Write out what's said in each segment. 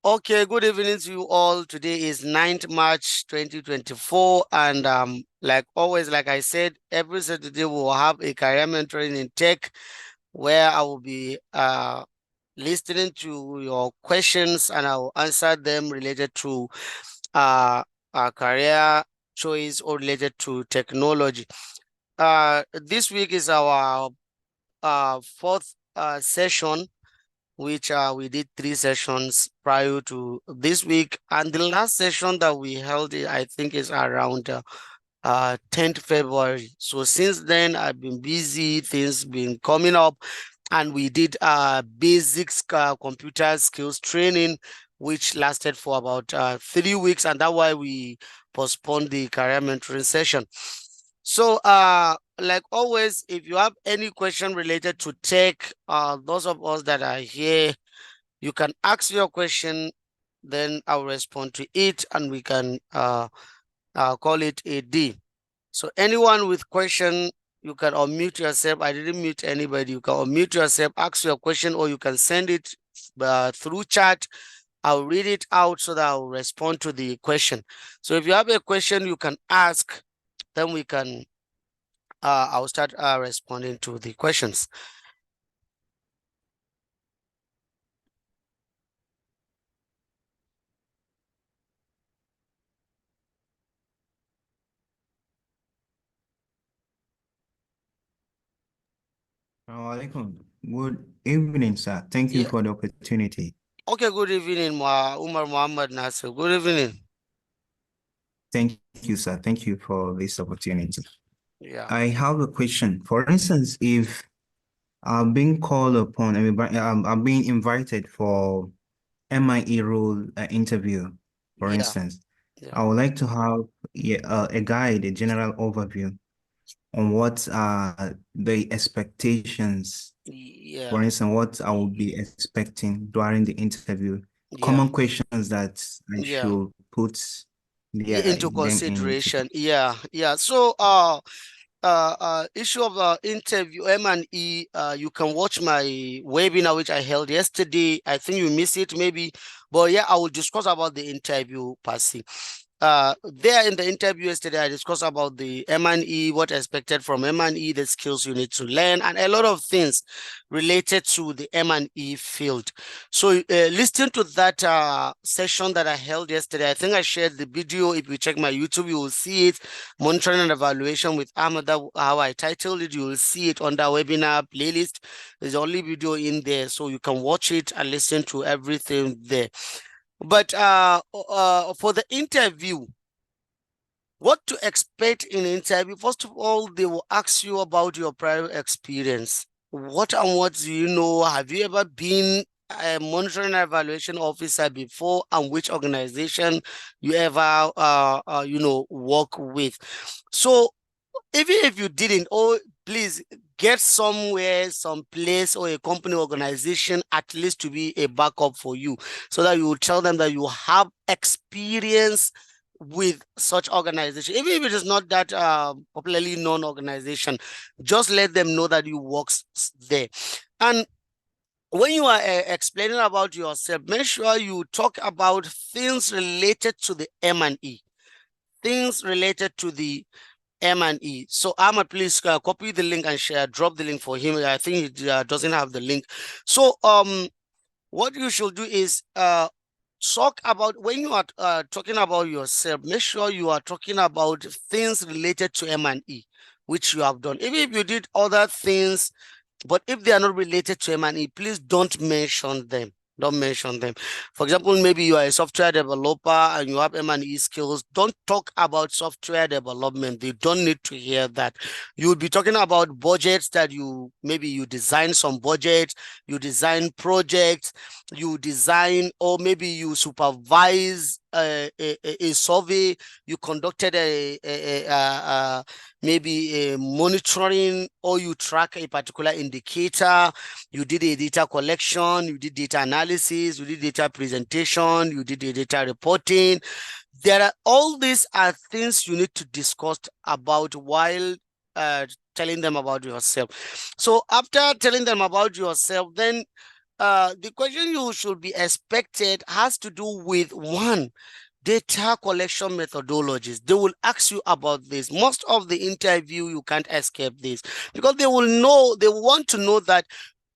Okay, good evening to you all. Today is 9th March 2024, and like always, like I said, every Saturday we will have a career mentoring in tech where I will be listening to your questions and I will answer them related to our career choice or related to technology. This week is our fourth session, which we did 3 sessions prior to this week. And the last session that we held, I think, is around 10th February. So since then, I've been busy, things been coming up, and we did basics computer skills training, which lasted for about 3 weeks, and that's why we postponed the career mentoring session. So like always, if you have any question related to tech, those of us that are here, you can ask your question, then I'll respond to it, and we can call it a day. So anyone with question, you can unmute yourself. I didn't mute anybody. You can unmute yourself, ask your question, or you can send it through chat. I'll read it out so that I'll respond to the question. So if you have a question you can ask, then we can I'll start responding to the questions. Alaikum. Good evening, sir. Thank you Yeah. for the opportunity. Okay, good evening, Umar Muhammad Nasir. Good evening. Thank you, sir. Thank you for this opportunity. Yeah. I have a question. For instance, if I'm being called upon, I'm being invited for MIE role interview, for Yeah. instance, Yeah. I would like to have a guide, a general overview on what are the expectations. Yeah. For instance, what I will be expecting during the interview, Yeah. common questions that I Yeah. should put Into them into. consideration. Yeah. Yeah. So issue of interview M&E, you can watch my webinar which I held yesterday. I think you missed it maybe, but yeah, I will discuss about the interview per se. There in the interview yesterday, I discussed about the M&E, what expected from M&E, the skills you need to learn, and a lot of things related to the M&E field. So listening to that session that I held yesterday, I think I shared the video. If you check my YouTube, you will see it. Monitoring and evaluation with Ahmad, how I titled it. You will see it on the webinar playlist. There's only video in there, so you can watch it and listen to everything there. But for the interview, what to expect in an interview? First of all, they will ask you about your prior experience. What and what do you know? Have you ever been a monitoring and evaluation officer before, and which organization you ever work with? So even if you didn't, oh, please get somewhere, some place or a company organization at least to be a backup for you, so that you will tell them that you have experience with such organization. Even if it is not that popularly known organization, just let them know that you work there. And when you are explaining about yourself, make sure you talk about things related to the M&E, things related to the M&E. So Ahmad, please copy the link and share, drop the link for him. I think he doesn't have the link. So what you should do is talk about, when you are talking about yourself, make sure you are talking about things related to M&E, which you have done. Even if you did other things, but if they are not related to M&E, please don't mention them. Don't mention them. For example, maybe you are a software developer and you have M&E skills. Don't talk about software development. They don't need to hear that. You would be talking about budgets that maybe you design some budgets, you design projects, you design, or maybe you supervise a survey, you conducted maybe a monitoring, or you track a particular indicator, you did a data collection, you did data analysis, you did data presentation, you did a data reporting. All these are things you need to discuss about while telling them about yourself. So after telling them about yourself, then the question you should be expected has to do with one, data collection methodologies. They will ask you about this. Most of the interview, you can't escape this because they will know, they want to know that,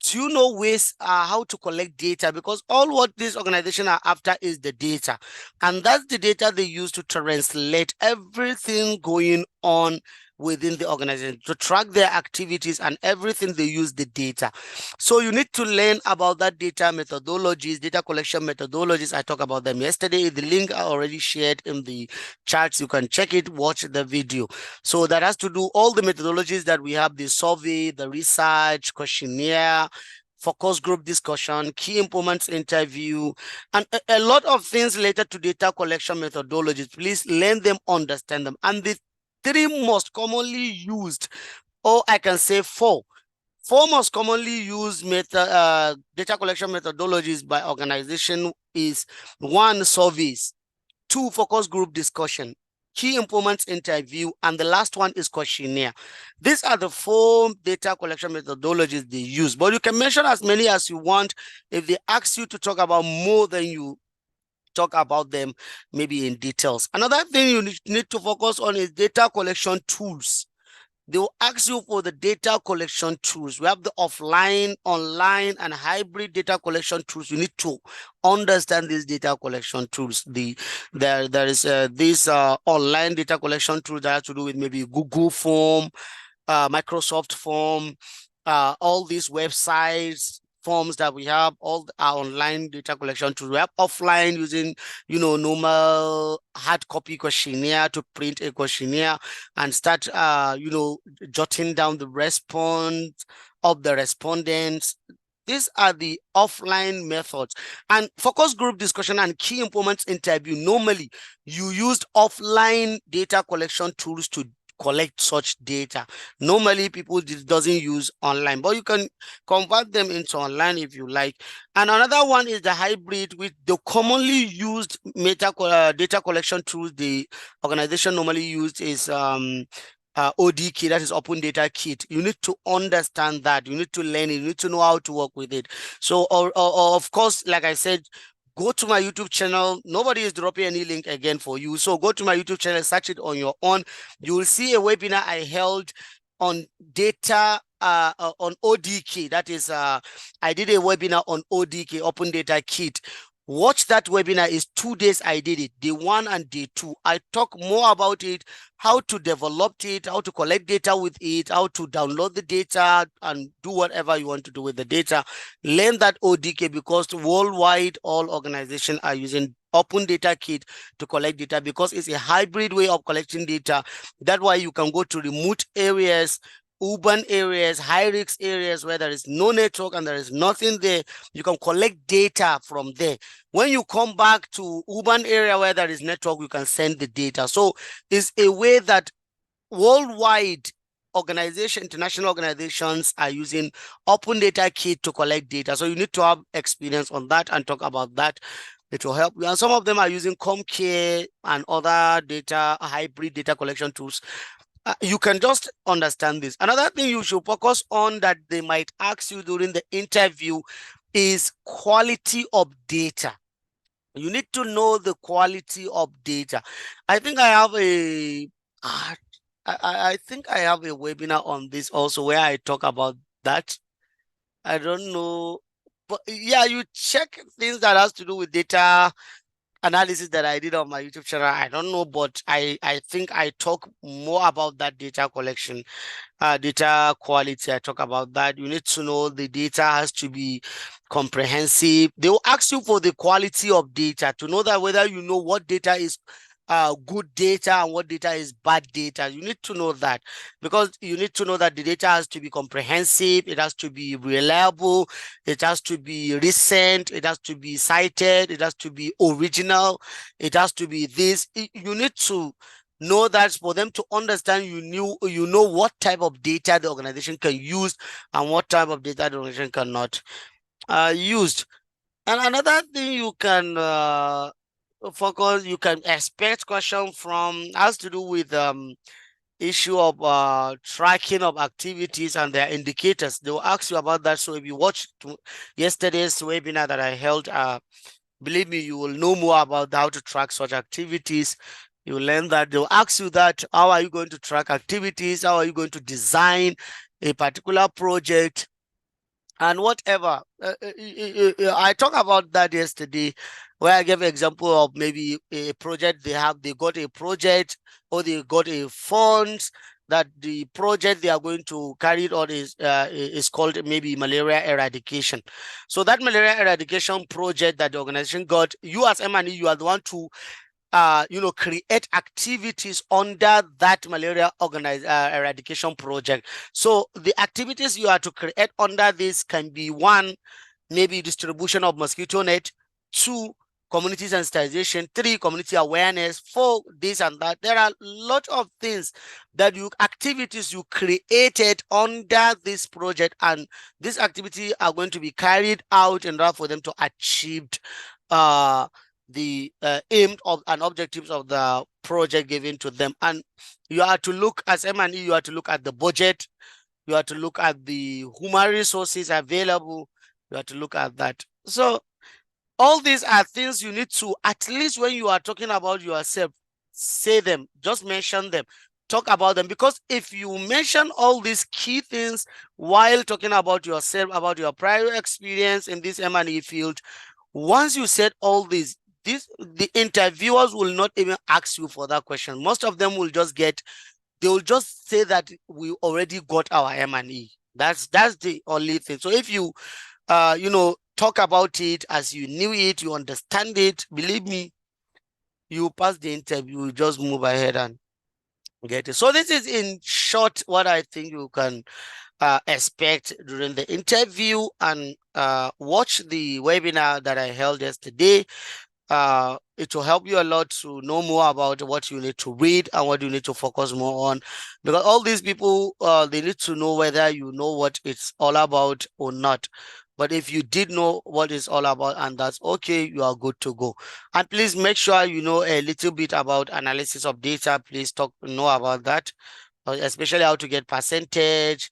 do you know ways how to collect data? Because all what this organization are after is the data. And that's the data they use to translate everything going on within the organization, to track their activities and everything. They use the data. So you need to learn about that data methodologies, data collection methodologies. I talked about them yesterday. The link I already shared in the charts. You can check it, watch the video. So that has to do all the methodologies that we have: the survey, the research, questionnaire, focus group discussion, key improvements interview, and a lot of things related to data collection methodologies. Please learn them, understand them. And the three most commonly used, or I can say four most commonly used data collection methodologies by organization is: one, surveys; two, focus group discussion; key improvements interview; and the last one is questionnaire. These are the four data collection methodologies they use, but you can mention as many as you want. If they ask you to talk about more, then you talk about them maybe in details. Another thing you need to focus on is data collection tools. They will ask you for the data collection tools. We have the offline, online, and hybrid data collection tools. You need to understand these data collection tools. There is this online data collection tool that has to do with maybe Google Form, Microsoft Form, all these websites, forms that we have, all our online data collection tools. We have offline using, normal hard copy questionnaire to print a questionnaire and start, jotting down the response of the respondents. These are the offline methods. And focus group discussion and key improvements interview. Normally, you used offline data collection tools to collect such data. Normally, people doesn't use online, but you can convert them into online if you like. And another one is the hybrid, with the commonly used data collection tools the organization normally used is ODK, that is Open Data Kit. You need to understand that. You need to learn it. You need to know how to work with it. So, of course, like I said, go to my YouTube channel. Nobody is dropping any link again for you. So go to my YouTube channel, search it on your own. You will see a webinar I held on data, on ODK. That is, I did a webinar on ODK, Open Data Kit. Watch that webinar. Is 2 days I did it, day 1 and day 2. I talk more about it, how to develop it, how to collect data with it, how to download the data and do whatever you want to do with the data. Learn that ODK, because worldwide all organizations are using Open Data Kit to collect data, because it's a hybrid way of collecting data. That's why you can go to remote areas, urban areas, high risk areas where there is no network and there is nothing there. You can collect data from there. When you come back to urban area where there is network, you can send the data. So it's a way that worldwide international organizations are using Open Data Kit to collect data. So you need to have experience on that and talk about that. It will help you. And some of them are using ComCare and other hybrid data collection tools. You can just understand this. Another thing you should focus on that they might ask you during the interview is quality of data. You need to know the quality of data. I think I have I think I have a webinar on this also where I talk about that. I don't know, but yeah, you check things that has to do with data analysis that I did on my YouTube channel. I don't know, but I think I talk more about that data collection, data quality. I talk about that. You need to know the data has to be comprehensive. They will ask you for the quality of data to know that whether you know what data is good data and what data is bad data. You need to know that, because you need to know that the data has to be comprehensive, it has to be reliable, it has to be recent, it has to be cited, it has to be original, it has to be this. You need to know that for them to understand you know what type of data the organization can use and what type of data the organization cannot use. And another thing you can focus, you can expect question from, has to do with issue of tracking of activities and their indicators. They will ask you about that. So if you watched yesterday's webinar that I held, believe me, you will know more about how to track such activities. You will learn that. They'll ask you that, how are you going to track activities? How are you going to design a particular project? And whatever. I talked about that yesterday, where I gave an example of maybe a project they got a project, or they got a funds that the project they are going to carry it on is called maybe malaria eradication. So that malaria eradication project that the organization got, you as M&E, you are the one to create activities under that malaria eradication project. So the activities you are to create under this can be: one, maybe distribution of mosquito net; two, community sensitization; three, community awareness; four, this and that. There are a lot of things that activities you created under this project, and these activities are going to be carried out in order for them to achieve the aim of and objectives of the project given to them. And you are to look, as M&E, you are to look at the budget, you are to look at the human resources available, you have to look at that. So all these are things you need to, at least when you are talking about yourself, say them, just mention them, talk about them. Because if you mention all these key things while talking about yourself, about your prior experience in this M&E field, once you said all this, the interviewers will not even ask you for that question. Most of them will just they will just say that we already got our M&E. That's the only thing. So if you talk about it as you knew it, you understand it, believe me, you pass the interview, you just move ahead and get it. So this is in short what I think you can expect during the interview. And watch the webinar that I held yesterday. It will help you a lot to know more about what you need to read and what you need to focus more on, because all these people, they need to know whether you know what it's all about or not. But if you did know what it's all about, and that's okay, you are good to go. And please make sure you know a little bit about analysis of data. Please know about that, especially how to get percentage,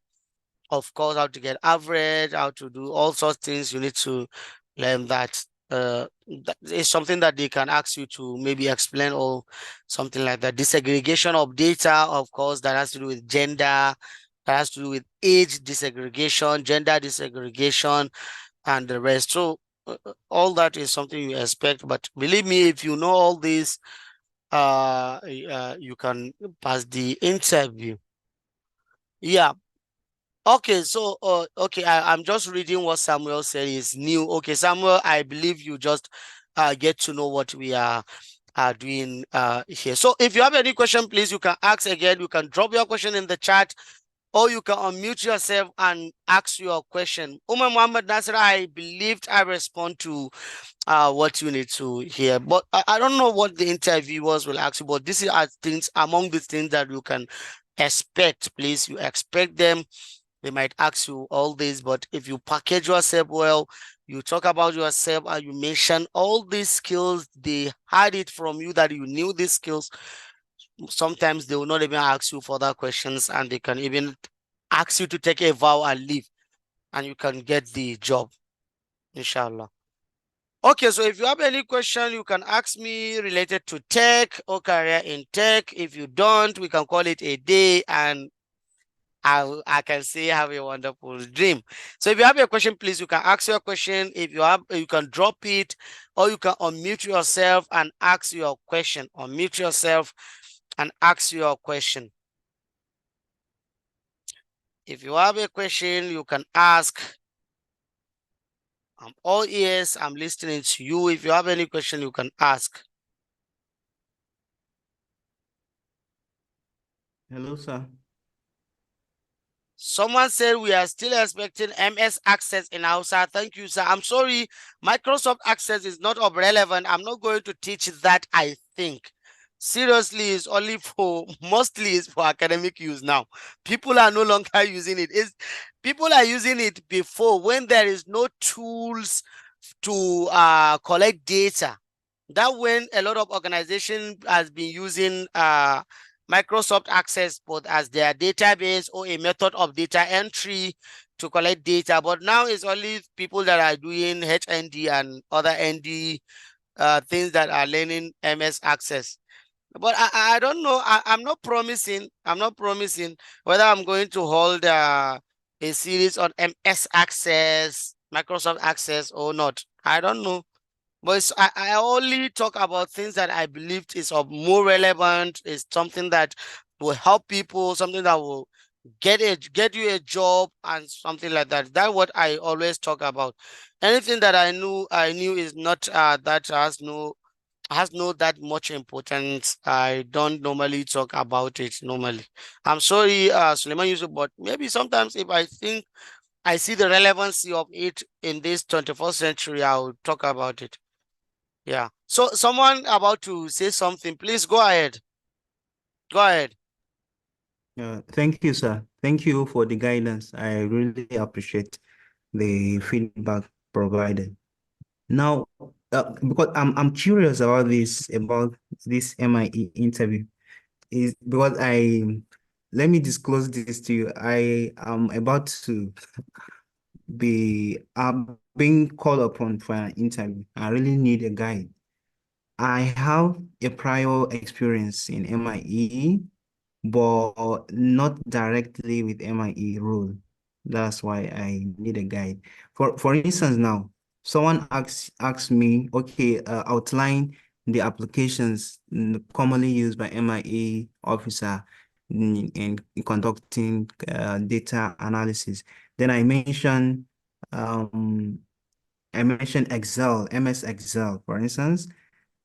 of course, how to get average, how to do all sorts of things. You need to learn that. That is something that they can ask you to maybe explain, or something like that. Disaggregation of data, of course, that has to do with gender, that has to do with age disaggregation, gender disaggregation, and the rest. So all that is something you expect. But believe me, if you know all this, you can pass the interview. Yeah. Okay, so okay, I'm just reading what Samuel said is new. Okay, Samuel, I believe you just get to know what we are doing here. So if you have any question, please, you can ask again. You can drop your question in the chat, or you can unmute yourself and ask your question. Muhammad Nasir, I believed I respond to what you need to hear, but I don't know what the interviewers will ask you, but this is things among the things that you can expect. Please, you expect them. They might ask you all this, but if you package yourself well, you talk about yourself and you mention all these skills, they had it from you that you knew these skills. Sometimes they will not even ask you further questions, and they can even ask you to take a vow and leave, and you can get the job, inshallah. Okay, so if you have any question, you can ask me related to tech or career in tech. If you don't, we can call it a day, and I can say have a wonderful dream. So if you have a question, please, you can ask your question. If you have, you can drop it, or you can unmute yourself and ask your question. Unmute yourself and ask your question. If you have a question, you can ask. I'm all ears. I'm listening to you. If you have any question, you can ask. Hello, sir. Someone said we are still expecting MS Access in Hausa. Thank you, sir. I'm sorry, Microsoft Access is not of relevant. I'm not going to teach that, I think. Seriously, it's only for, mostly it's for academic use now. People are no longer using it. People are using it before, when there is no tools to collect data. That when a lot of organization has been using Microsoft Access both as their database or a method of data entry to collect data. But now it's only people that are doing HND and other ND things that are learning MS Access. But I don't know. I'm not promising. I'm not promising whether I'm going to hold a series on MS Access, Microsoft Access or not. I don't know. But I only talk about things that I believed is of more relevant, is something that will help people, something that will get you a job and something like that. That's what I always talk about. Anything that I knew is not that has no that much importance. I don't normally talk about it normally. I'm sorry, Suleiman Yusuf, but maybe sometimes if I think I see the relevancy of it in this 21st century, I'll talk about it. Yeah. So someone about to say something, please go ahead. Go ahead. Thank you, sir. Thank you for the guidance. I really appreciate the feedback provided. Now, because I'm curious about this MIE interview, is because let me disclose this to you. I am about to be being called upon for an interview. I really need a guide. I have a prior experience in MIE, but not directly with MIE role. That's why I need a guide. For instance, now someone asks me, okay, outline the applications commonly used by MIE officer in conducting data analysis. Then um, I mentioned Excel, MS Excel, for instance.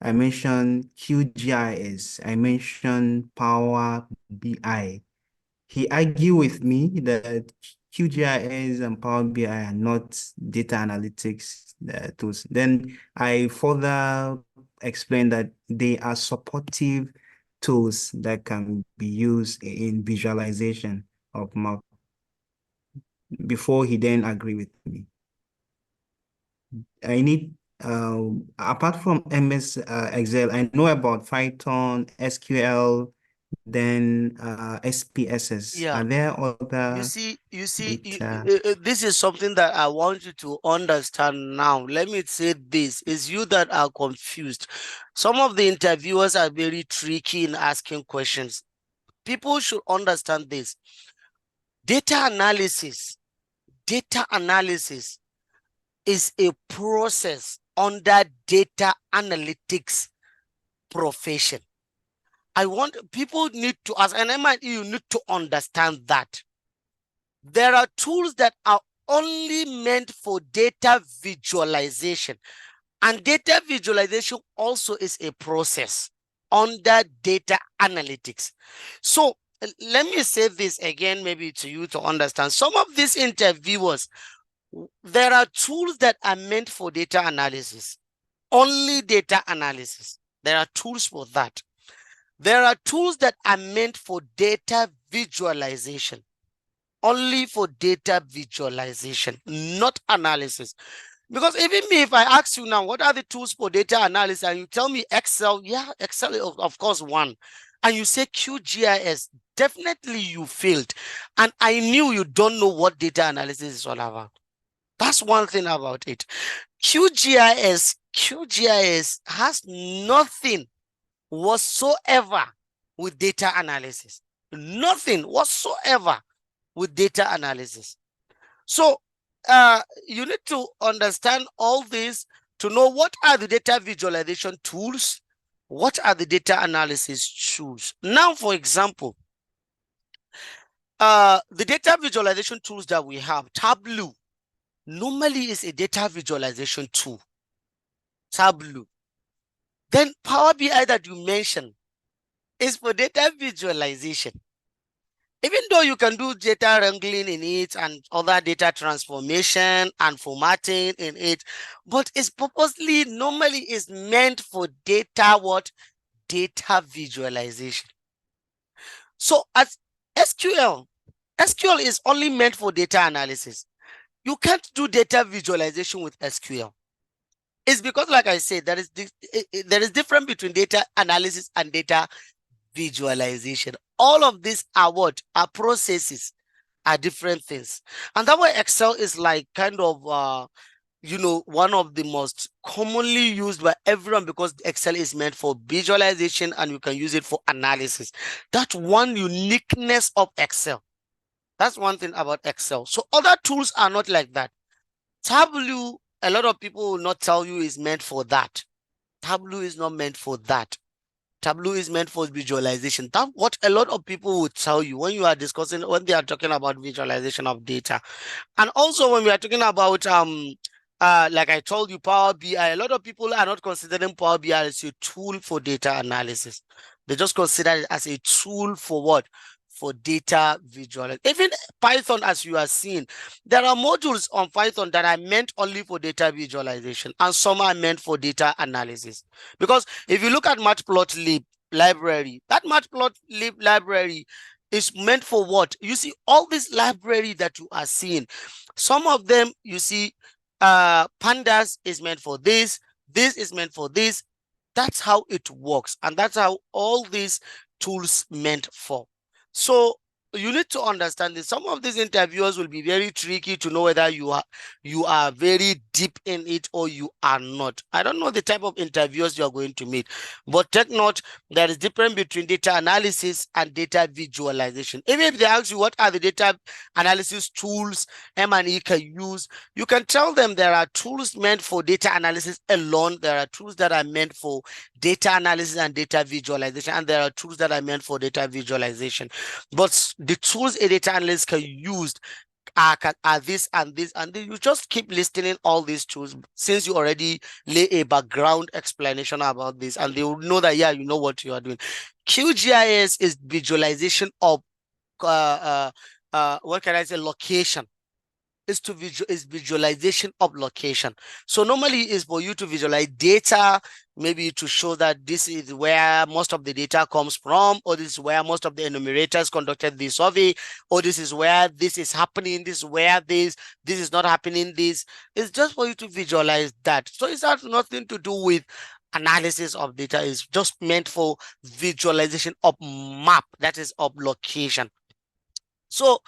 I mentioned QGIS. I mentioned Power BI. He argued with me that QGIS and Power BI are not data analytics tools. Then I further explained that they are supportive tools that can be used in visualization of map before he then agreed with me. I need apart from MS Excel, I know about Python, SQL, then SPSS. Yeah. Are there You other see, you see, data? this is something that I want you to understand now. Let me say this is you that are confused. Some of the interviewers are very tricky in asking questions. People should understand this. Data analysis, data analysis is a process under data analytics profession. I want people need to, as an MIE, you need to understand that there are tools that are only meant for data visualization. And data visualization also is a process under data analytics. So let me say this again, maybe to you to understand. Some of these interviewers, there are tools that are meant for data analysis, only data analysis. There are tools for that. There are tools that are meant for data visualization, only for data visualization, not analysis. Because even me, if I ask you now, what are the tools for data analysis, and you tell me Excel, yeah, Excel is of course one, and you say QGIS, definitely you failed. And I knew you don't know what data analysis is all about. That's one thing about it. QGIS has nothing whatsoever with data analysis. Nothing whatsoever with data analysis. So you need to understand all this to know what are the data visualization tools, what are the data analysis tools. Now, for example, the data visualization tools that we have, Tableau, normally is a data visualization tool. Tableau. Then Power BI that you mentioned is for data visualization. Even though you can do data wrangling in it and other data transformation and formatting in it, but it's purposely normally is meant for data what? Data visualization. So as SQL is only meant for data analysis. You can't do data visualization with SQL. It's because, like I said, there is difference between data analysis and data visualization. All of these are what? Are processes, are different things. And that way Excel is like kind of one of the most commonly used by everyone, because Excel is meant for visualization and you can use it for analysis. That's one uniqueness of Excel. That's one thing about Excel. So other tools are not like that. Tableau, a lot of people will not tell you is meant for that. Tableau is not meant for that. Tableau is meant for visualization. That's what a lot of people will tell you when you are discussing, when they are talking about visualization of data. And also when we are talking about like I told you, Power BI, a lot of people are not considering Power BI as a tool for data analysis. They just consider it as a tool for what? For data visualization. Even Python, as you are seeing, there are modules on Python that are meant only for data visualization, and some are meant for data analysis. Because if you look at Matplotlib library, that Matplotlib library is meant for what? You see, all this library that you are seeing, some of them you see, pandas is meant for this is meant for this. That's how it works, and that's how all these tools meant for. So you need to understand that some of these interviewers will be very tricky to know whether you are very deep in it or you are not. I don't know the type of interviewers you are going to meet, but take note, there is difference between data analysis and data visualization. Even if they ask you what are the data analysis tools M&E can use, you can tell them there are tools meant for data analysis alone, there are tools that are meant for data analysis and data visualization, and there are tools that are meant for data visualization. But the tools a data analyst can use are this and this, and then you just keep listing all these tools, since you already lay a background explanation about this, and they will know that, yeah, you know what you are doing. QGIS is visualization of what can I say, location. Is visualization of location. So normally is for you to visualize data, maybe to show that this is where most of the data comes from, or this is where most of the enumerators conducted the survey, or this is where this is happening, this is where this is not happening. This is just for you to visualize that. So it's has nothing to do with analysis of data. It's just meant for visualization of map, that is of location. So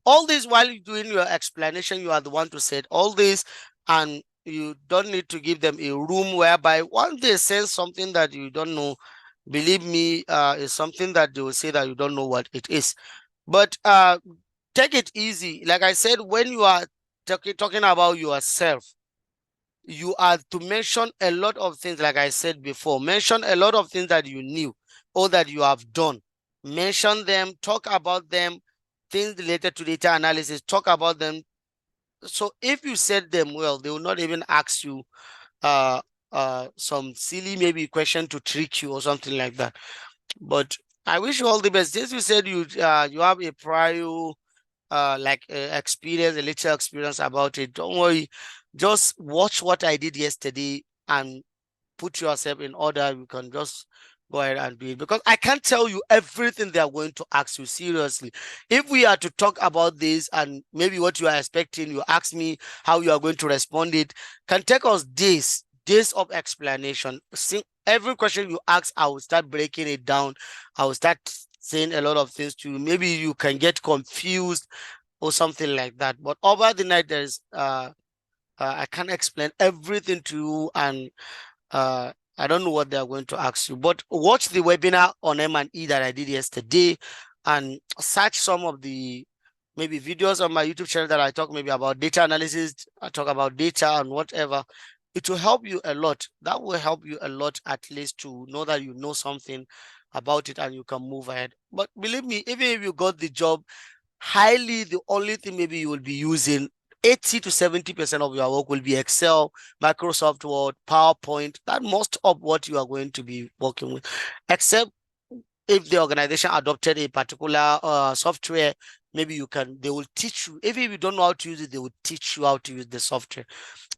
all this, while you're doing your explanation, you are the one to set all this, and you don't need to give them a room whereby once they say something that you don't know, believe me, is something that they will say that you don't know what it is. But take it easy. Like I said, when you are talking about yourself, you are to mention a lot of things. Like I said before, mention a lot of things that you knew or that you have done. Mention them, talk about them, things related to data analysis, talk about them. So if you said them well, they will not even ask you uh some silly maybe question to trick you or something like that. But I wish you all the best. Since you said you have a prior like experience, a little experience about it, don't worry. Just watch what I did yesterday and put yourself in order. You can just go ahead and do it, because I can't tell you everything they are going to ask you. Seriously, if we are to talk about this and maybe what you are expecting, you ask me how you are going to respond, it can take us days of explanation. See, every question you ask, I will start breaking it down. I will start saying a lot of things to you. Maybe you can get confused or something like that. But over the night, there's I can't explain everything to you, and I don't know what they are going to ask you. But watch the webinar on M&E that I did yesterday, and search some of the maybe videos on my YouTube channel that I talk maybe about data analysis. I talk about data and whatever. It will help you a lot. That will help you a lot, at least to know that you know something about it and you can move ahead. But believe me, even if you got the job, highly the only thing maybe you will be using 80 to 70% of your work will be Excel, Microsoft Word, PowerPoint. That most of what you are going to be working with, except if the organization adopted a particular software. Maybe they will teach you. Even if you don't know how to use it, they will teach you how to use the software,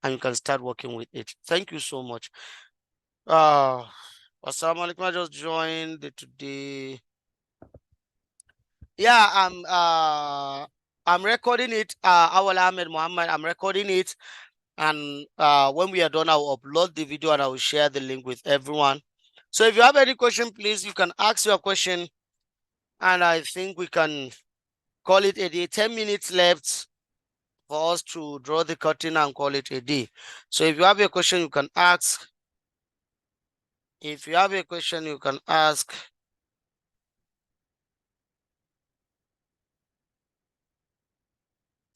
and you can start working with it. Thank you so much. Assalamu alaikum. I just joined today. Yeah, I'm recording it. Ahmad Muhammad, I'm recording it, and when we are done, I will upload the video and I will share the link with everyone. So if you have any question, please, you can ask your question. And I think we can call it a day. 10 minutes left for us to draw the curtain and call it a day. So if you have a question, you can ask. If you have a question, you can ask.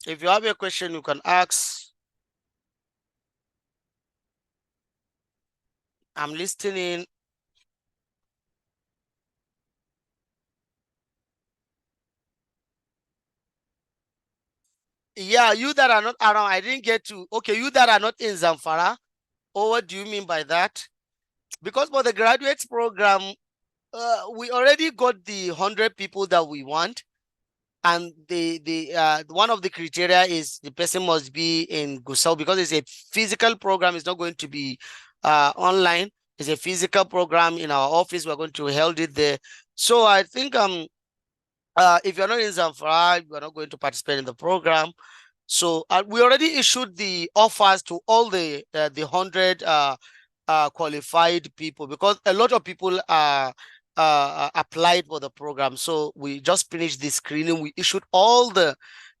If you have a question, you can ask. I'm listening. Yeah, you that are not around, I didn't get to. Okay, you that are not in Zamfara. Oh, what do you mean by that? Because for the graduates program, we already got the 100 people that we want. And the one of the criteria is the person must be in Gusau, because it's a physical program. It's not going to be online. It's a physical program in our office. We're going to hold it there. So I think if you're not in Zamfara, you're not going to participate in the program. So we already issued the offers to all the 100 qualified people, because a lot of people applied for the program. So we just finished the screening. We issued all the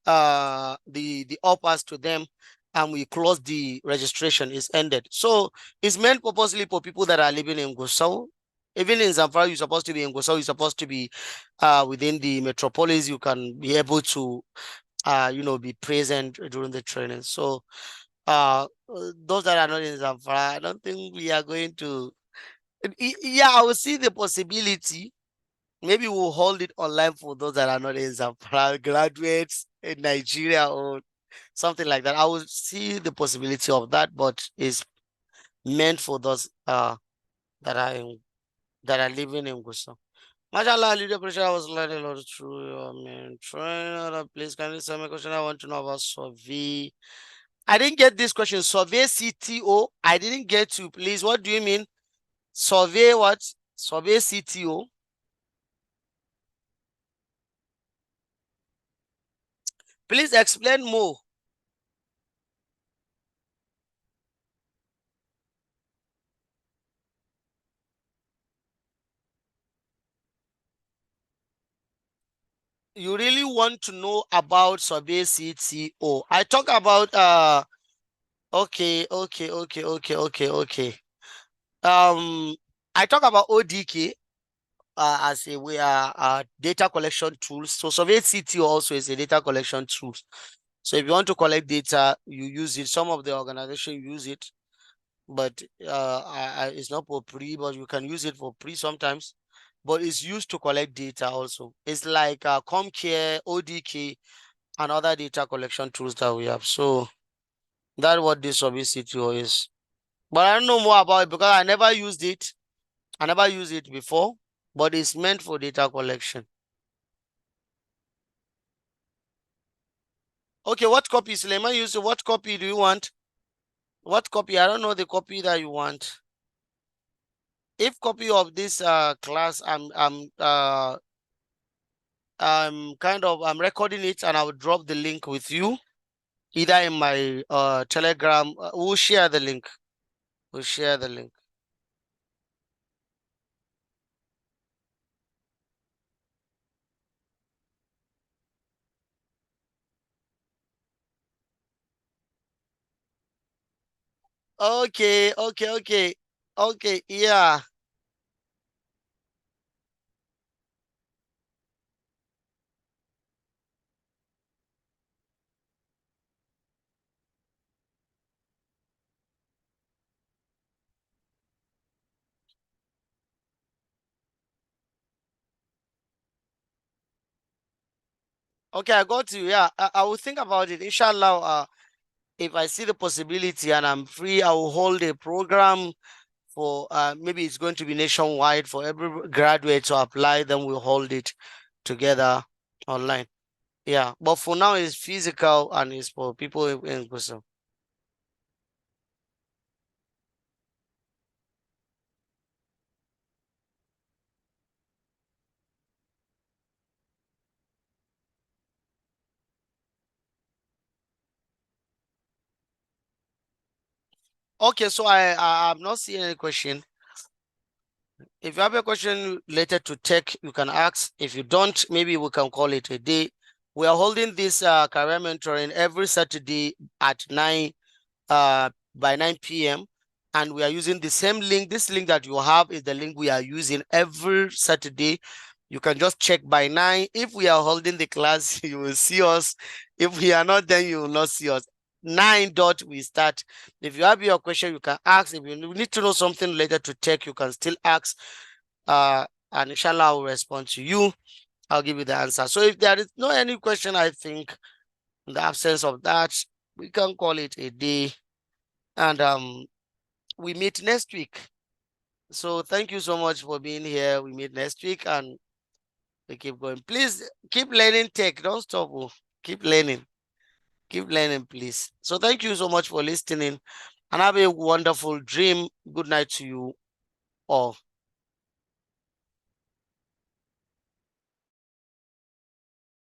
offers to them, and we closed the registration. It's ended. So it's meant purposely for people that are living in Gusau. Even in Zamfara, you're supposed to be in Gusau. You're supposed to be within the metropolis. You can be able to be present during the training. So those that are not in Zamfara, I don't think we are going to. Yeah, I will see the possibility. Maybe we'll hold it online for those that are not in Zamfara, graduates in Nigeria or something like that. I will see the possibility of that, but it's meant for those that are living in Gusau. Mashallah, leader pressure, I was learning a lot through your man. Trainer, please, can you send me a question? I want to know about survey. I didn't get this question. Survey CTO. I didn't get to. Please, what do you mean? Survey what? Survey CTO. Please explain more. You really want to know about survey CTO. I talk about okay, okay, okay, okay, okay, okay. Um I talk about ODK as a way data collection tools. So survey CTO also is a data collection tool. So if you want to collect data, you use it. Some of the organization use it, but it's not for free, but you can use it for free sometimes. But it's used to collect data also. It's like ComCare, ODK, and other data collection tools that we have. So that's what this service CTO is. But I don't know more about it because I never used it. I never used it before, but it's meant for data collection. Okay, what copy, Suleiman? You say what copy do you want? What copy? I don't know the copy that you want. If copy of this class, I'm recording it and I will drop the link with you either in my Telegram. We'll share the link. We'll share the link. Okay, okay, okay, okay. Yeah. Okay, I got you. Yeah, I will think about it. Inshallah, if I see the possibility and I'm free, I will hold a program for maybe it's going to be nationwide for every graduate to apply. Then we'll hold it together online. Yeah, but for now it's physical and it's for people in person. Okay, so I'm not seeing any question. If you have a question related to tech, you can ask. If you don't, maybe we can call it a day. We are holding this career mentoring every Saturday at 9 by 9 p.m. And we are using the same link. This link that you have is the link we are using every Saturday. You can just check by 9. If we are holding the class, you will see us. If we are not, then you will not see us. 9 dot we start. If you have your question, you can ask. If you need to know something related to tech, you can still ask. And inshallah, I will respond to you. I'll give you the answer. So if there is no any question, I think in the absence of that, we can call it a day. And we meet next week. So thank you so much for being here. We meet next week and we keep going. Please keep learning tech. Don't stop. Oh. Keep learning. Keep learning, please. So thank you so much for listening and have a wonderful dream. Good night to you all.